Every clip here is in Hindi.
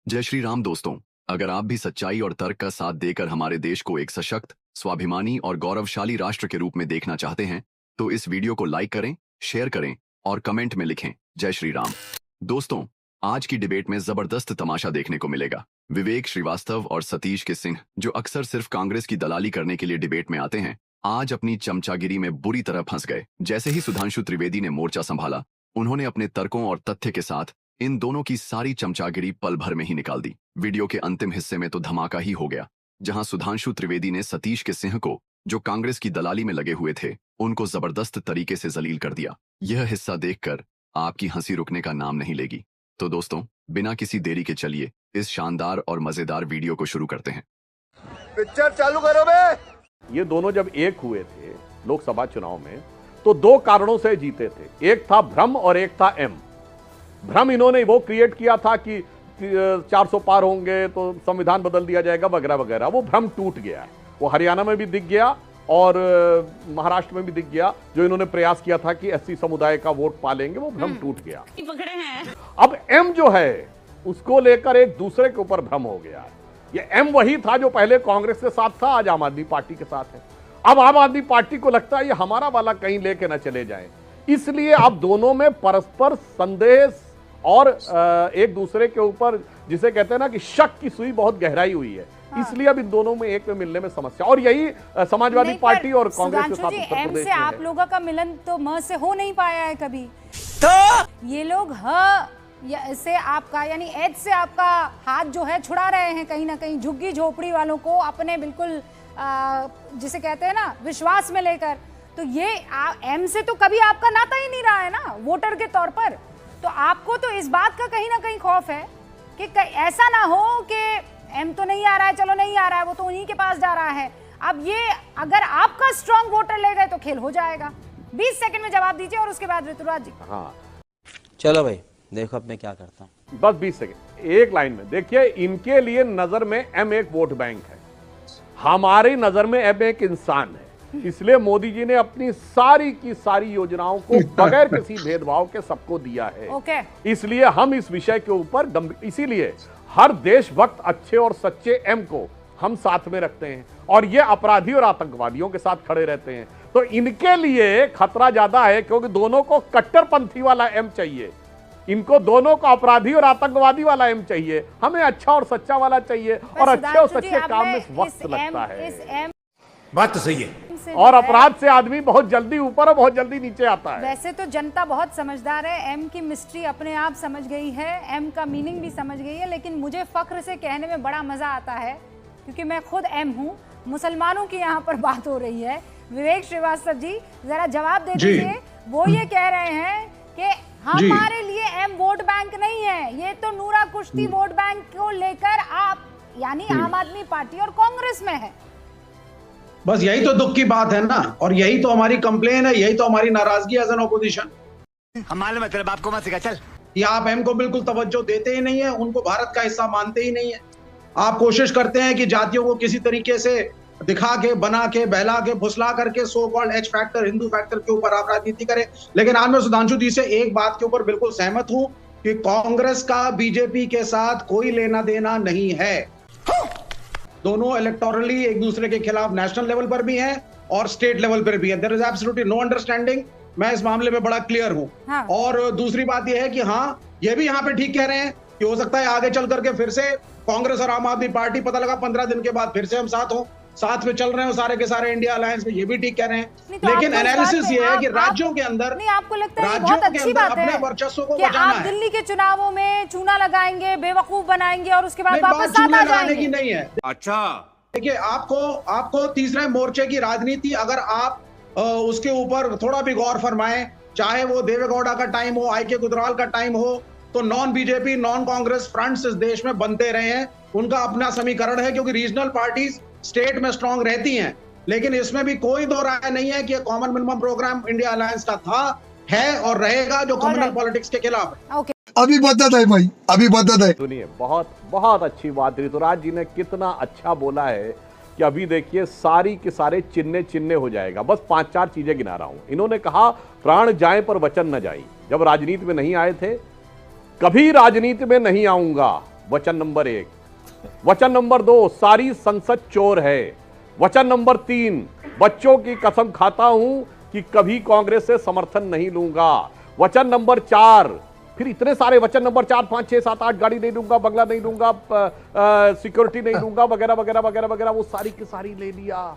जय श्री राम दोस्तों। अगर आप भी सच्चाई और तर्क का साथ देकर हमारे देश को एक सशक्त, स्वाभिमानी और गौरवशाली राष्ट्र के रूप में देखना चाहते हैं, तो इस वीडियो को लाइक करें, शेयर करें और कमेंट में लिखें जय श्री राम। दोस्तों, आज की डिबेट में जबरदस्त तमाशा देखने को मिलेगा। विवेक श्रीवास्तव और सतीश के सिंह, जो अक्सर सिर्फ कांग्रेस की दलाली करने के लिए डिबेट में आते हैं, आज अपनी चमचागिरी में बुरी तरह फंस गए। जैसे ही सुधांशु त्रिवेदी ने मोर्चा संभाला, उन्होंने अपने तर्कों और तथ्य के साथ इन दोनों की सारी चमचागिरी पल भर में ही निकाल दी। वीडियो के अंतिम हिस्से में तो धमाका ही हो गया, जहां सुधांशु त्रिवेदी ने सतीश के सिंह को, जो कांग्रेस की दलाली में लगे हुए थे, उनको जबरदस्त तरीके से जलील कर दिया। यह हिस्सा देखकर आपकी हंसी रुकने का नाम नहीं लेगी। तो दोस्तों, बिना किसी देरी के चलिए इस शानदार और मजेदार वीडियो को शुरू करते हैं। पिक्चर चालू करो बे। ये दोनों जब एक हुए थे लोकसभा चुनाव में, तो दो कारणों से जीते थे। एक था भ्रम और एक था एम। भ्रम इन्होंने वो क्रिएट किया था कि 400 पार होंगे तो संविधान बदल दिया जाएगा वगैरह वगैरह। वो भ्रम टूट गया है। वो हरियाणा में भी दिख गया और महाराष्ट्र में भी दिख गया। जो इन्होंने प्रयास किया था कि एससी समुदाय का वोट पालेंगे, वो भ्रम टूट गया। पकड़े हैं। अब एम जो है, उसको लेकर एक दूसरे के ऊपर भ्रम हो गया है। ये एम वही था जो पहले कांग्रेस के साथ था, आज आम आदमी पार्टी के साथ है। अब आम आदमी पार्टी को लगता है ये हमारा वाला कहीं लेके ना चले जाए, इसलिए अब दोनों में परस्पर संदेह और एक दूसरे के ऊपर, जिसे कहते हैं ना कि शक की सुई बहुत गहराई हुई है। हाँ। इसलिए अब इन दोनों में एक में मिलने में समस्या, और यही समाजवादी पार्टी और कांग्रेस के साथ उत्तर प्रदेश में आप लोगों का मिलन तो म से हो नहीं पाया है कभी। तो ये लोग से आपका यानी एच से आपका हाथ जो है छुड़ा रहे हैं, कहीं ना कहीं झुग्गी झोपड़ी वालों को अपने बिल्कुल जिसे कहते हैं ना विश्वास में लेकर। तो ये एम से तो कभी आपका नाता ही नहीं रहा है ना वोटर के तौर पर। तो आपको तो इस बात का कहीं ना कहीं खौफ है कि ऐसा ना हो कि एम तो नहीं आ रहा है, चलो नहीं आ रहा है, वो तो उन्हीं के पास जा रहा है। अब ये अगर आपका स्ट्रांग वोटर ले गए तो खेल हो जाएगा। 20 सेकंड में जवाब दीजिए और उसके बाद ऋतुराज जी। हाँ चलो भाई, देखो अब मैं क्या करता हूँ। बस 20 सेकंड, एक लाइन में देखिए। इनके लिए नजर में एम एक वोट बैंक है, हमारी नजर में एम एक इंसान है। इसलिए मोदी जी ने अपनी सारी की सारी योजनाओं को बगैर किसी भेदभाव के सबको दिया है। इसलिए हम इस विषय के ऊपर इसीलिए हर देशभक्त अच्छे और सच्चे एम को हम साथ में रखते हैं, और ये अपराधी और आतंकवादियों के साथ खड़े रहते हैं। तो इनके लिए खतरा ज्यादा है, क्योंकि दोनों को कट्टरपंथी वाला एम चाहिए। इनको दोनों को अपराधी और आतंकवादी वाला एम चाहिए। हमें अच्छा और सच्चा वाला चाहिए, और अच्छे और सच्चे काम में वक्त लगता है। बात तो सही है। और अपराध से आदमी बहुत जल्दी ऊपर और बहुत जल्दी नीचे आता है। वैसे तो जनता बहुत समझदार है, एम की मिस्ट्री अपने आप समझ गई है, एम का मीनिंग भी समझ गई है। लेकिन मुझे फख्र से कहने में बड़ा मजा आता है, क्योंकि मैं खुद एम हूँ। मुसलमानों की यहाँ पर बात हो रही है। विवेक श्रीवास्तव जी, जरा जवाब दे दीजिए। वो ये कह रहे हैं कि हमारे लिए एम वोट बैंक नहीं है, ये तो नूरा कुश्ती वोट बैंक को लेकर आप यानी आम आदमी पार्टी और कांग्रेस में है। बस यही तो दुख की बात है ना, और यही तो हमारी कंप्लेन है, यही तो हमारी नाराजगी एज एन ऑपोजिशन। हम मालूम है तेरे बाप को मत सिखा, चल। ये आप एम को बिल्कुल तवज्जो देते ही नहीं है, उनको भारत का हिस्सा मानते ही नहीं है। आप कोशिश करते हैं कि जातियों को किसी तरीके से दिखा के, बना के, बहला के, फुसला करके so called H factor, Hindu factor के ऊपर आप राजनीति करें। लेकिन आज मैं सुधांशु जी से एक बात के ऊपर बिल्कुल सहमत हूं कि कांग्रेस का बीजेपी के साथ कोई लेना देना नहीं है। दोनों इलेक्टोरली एक दूसरे के खिलाफ नेशनल लेवल पर भी हैं और स्टेट लेवल पर भी है। There is absolutely no understanding. मैं इस मामले में बड़ा क्लियर हूं। हाँ। और दूसरी बात यह है कि हाँ, ये भी यहाँ पे ठीक कह रहे हैं कि हो सकता है आगे चल करके फिर से कांग्रेस और आम आदमी पार्टी, पता लगा 15 दिन के बाद फिर से हम साथ में चल रहे हो सारे के सारे इंडिया अलायंस में, ये भी ठीक कह रहे हैं। लेकिन एनालिसिस ये है कि राज्यों के अंदर, नहीं आपको लगता है बहुत अच्छी बात है वर्चस्व को कि बचाना आप दिल्ली के चुनावों में चूना लगाएंगे, बेवकूफ बनाएंगे और उसके बाद वापस साथ आ जाएंगे। की नहीं है। अच्छा, देखिए, आपको तीसरे मोर्चे की राजनीति अगर आप उसके ऊपर थोड़ा भी गौर फरमाएं, चाहे वो देवेगौड़ा का टाइम हो, आईके गुजराल का टाइम हो, तो non BJP, non Congress fronts इस देश में बनते रहे हैं। उनका अपना समीकरण है, क्योंकि रीजनल पार्टीज स्टेट में स्ट्रांग रहती हैं। लेकिन इसमें भी कोई दो राय नहीं है कि common minimum programme India alliance का था, है और रहेगा, जो कम्युनल पॉलिटिक्स के खिलाफ है। अभी बदत है भाई, अभी बदत है। सुनिए, बहुत बहुत अच्छी बात ऋतुराज जी ने कितना अच्छा बोला है कि अभी देखिए सारी के सारे चिन्ह हो जाएगा। बस 5-4 चीजें गिना रहा हूं। इन्होंने कहा प्राण जाए पर वचन न जाए। जब राजनीति में नहीं आए थे, कभी राजनीति में नहीं आऊंगा, वचन नंबर 1। वचन नंबर 2, सारी संसद चोर है। वचन नंबर 3, बच्चों की कसम खाता हूं कि कभी कांग्रेस से समर्थन नहीं लूंगा। वचन नंबर 4, फिर इतने सारे वचन, नंबर 4, 5, 6, 7, 8, गाड़ी नहीं दूंगा, बंगला नहीं दूंगा, सिक्योरिटी नहीं दूंगा, वगैरह वगैरह वगैरह वगैरह, वो सारी की सारी ले लिया।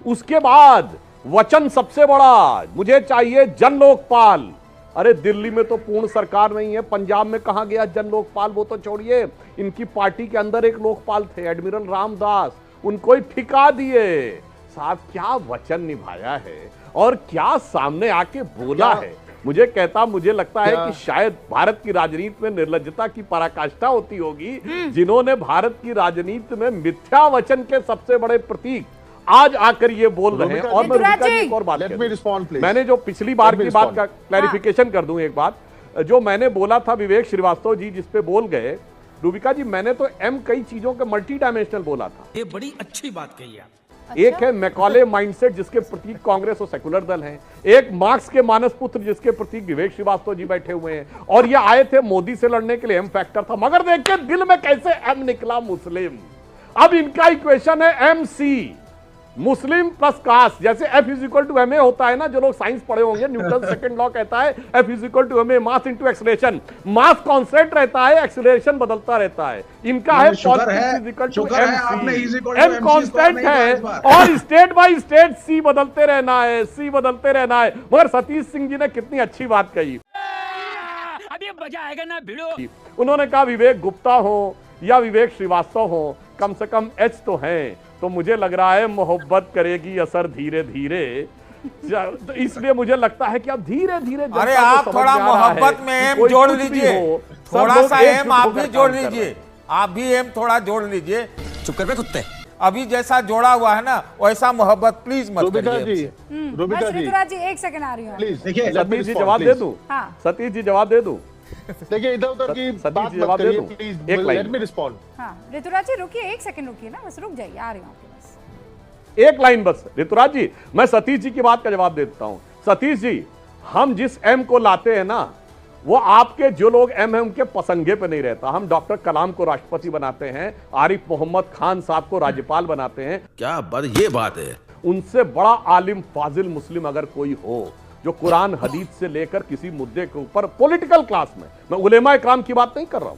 उसके बाद वचन सबसे बड़ा, मुझे चाहिए जन लोकपाल। अरे दिल्ली में तो पूर्ण सरकार नहीं है, पंजाब में कहां गया जन लोकपाल? वो तो छोड़िए, इनकी पार्टी के अंदर एक लोकपाल थे एडमिरल रामदास, उनको ही ठिका दिए। साहब क्या वचन निभाया है और क्या सामने आके बोला है। मुझे लगता है कि शायद भारत की राजनीति में निर्लज्जता की पराकाष्ठा होती होगी, जिन्होंने भारत की राजनीति में मिथ्या वचन के सबसे बड़े प्रतीक आज आकर ये बोल रहे हैं। और मैं रुबिका जी एक और बात, मैंने जो पिछली बार की बात का क्लैरिफिकेशन कर दूं एक बात, जो मैंने बोला था विवेक श्रीवास्तव जी जिस पे बोल गए, रुबिका जी मैंने तो एम कई चीजों के मल्टी डायमेंशनल बोला था। ये बड़ी अच्छी बात कही आप। अच्छा? एक है मैकॉले माइंडसेट जिसके प्रतीक कांग्रेस और सेकुलर दल हैं, एक मार्क्स के मानस पुत्र जिसके प्रतीक विवेक श्रीवास्तव जी बैठे हुए हैं, और ये आए थे मोदी से लड़ने के लिए, एम फैक्टर था। मगर देखिए दिल में कैसे एम निकला, मुस्लिम। अब इनका इक्वेशन है MC, मुस्लिम प्लस कास्ट। जैसे F=ma होता है ना, जो लोग साइंस पढ़े होंगे, न्यूटन सेकंड लॉ कहता है F=ma, mass into acceleration. Mass constant रहता है, एक्सेलरेशन बदलता रहता है। इनका है M कांस्टेंट है और स्टेट बाय स्टेट C बदलते रहना है, C बदलते रहना है। मगर सतीश सिंह जी ने कितनी अच्छी बात कही, अभी मजा आएगा ना भिड़ो। उन्होंने कहा विवेक गुप्ता हो या विवेक श्रीवास्तव हो, कम से कम H तो हैं। तो मुझे लग रहा है मोहब्बत करेगी असर धीरे धीरे, तो इसलिए मुझे लगता है कि अब धीरे धीरे, अरे आप थोड़ा मोहब्बत में एम जोड़ लीजिए, थोड़ा सा एम आप भी जोड़ लीजिए, आप भी एम थोड़ा जोड़ लीजिए। चुप कर बे कुत्ते। अभी जैसा जोड़ा हुआ है ना वैसा मोहब्बत प्लीज मत करिए। ऋतुराज जी 1 सेकंड आ रही हूँ। देखिए सतीश जी जवाब दे दूं, हाँ। सतीश जी जवाब दे दूं, देखिए इधर उधर की बात मत करिए प्लीज, लेट मी रिस्पॉन्ड। हाँ ऋतुराज जी रुकिए, 1 सेकंड रुकिए ना, बस रुक जाइए, आ रही हूँ आपके पास। एक लाइन बस। ऋतुराज जी मैं सतीश जी की बात का जवाब देता हूं। सतीश जी, हम जिस एम को लाते हैं ना, वो आपके जो लोग एम है उनके पसंगे पे नहीं रहता। हम डॉक्टर कलाम को राष्ट्रपति बनाते हैं, आरिफ मोहम्मद खान साहब को राज्यपाल बनाते हैं। क्या बात, ये बात है। उनसे बड़ा आलिम फाजिल मुस्लिम अगर कोई हो, जो कुरान हदीस से लेकर किसी मुद्दे के ऊपर पॉलिटिकल क्लास में, मैं उलेमा इकराम की बात नहीं कर रहा हूं,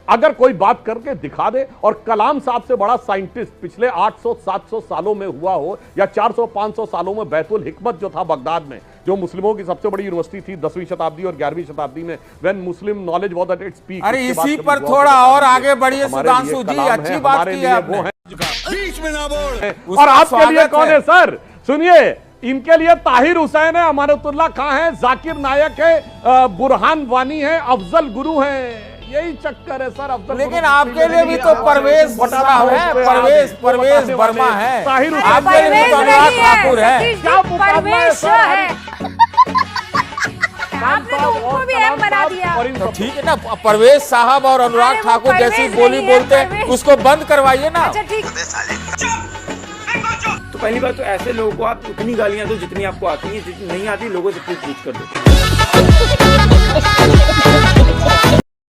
अगर कोई बात करके दिखा दे, और कलाम साहब से बड़ा साइंटिस्ट पिछले 800-700 सालों में हुआ हो, या 400-500 सालों में बैतुल हिकमत जो था बगदाद में, जो मुस्लिमों की सबसे बड़ी यूनिवर्सिटी थी 10वीं शताब्दी और 11वीं शताब्दी में, when Muslim knowledge was at its peak. अरे इसी पर थोड़ा और आगे बढ़िए सुधांशु जी, अच्छी बात की है आपने। बीच में ना बोल। और आपके लिए कौन है सर? सुनिए, इनके लिए ताहिर हुसैन है, अमानतुल्लाह खां है, जाकिर नायक है, बुरहान वानी है, अफजल गुरु है। यही चक्कर है सर। अफजल, लेकिन आपके लिए भी तो परवेज साहब है, परवेज वर्मा है, ताहिर आपके लिए तो अनुराग ठाकुर है। क्या परवेश है, आपने तो उनको भी एम बना दिया। तो ठीक है ना, परवेज साहब और अनुराग ठाकुर जैसी बोली बोलते हैं, उसको बंद करवाइए ना। अच्छा ठीक। तो पहली बात तो ऐसे लोगों को आप उतनी गालियां दो जितनी आपको आती है, जितनी नहीं आती लोगों से पूछ कर दो।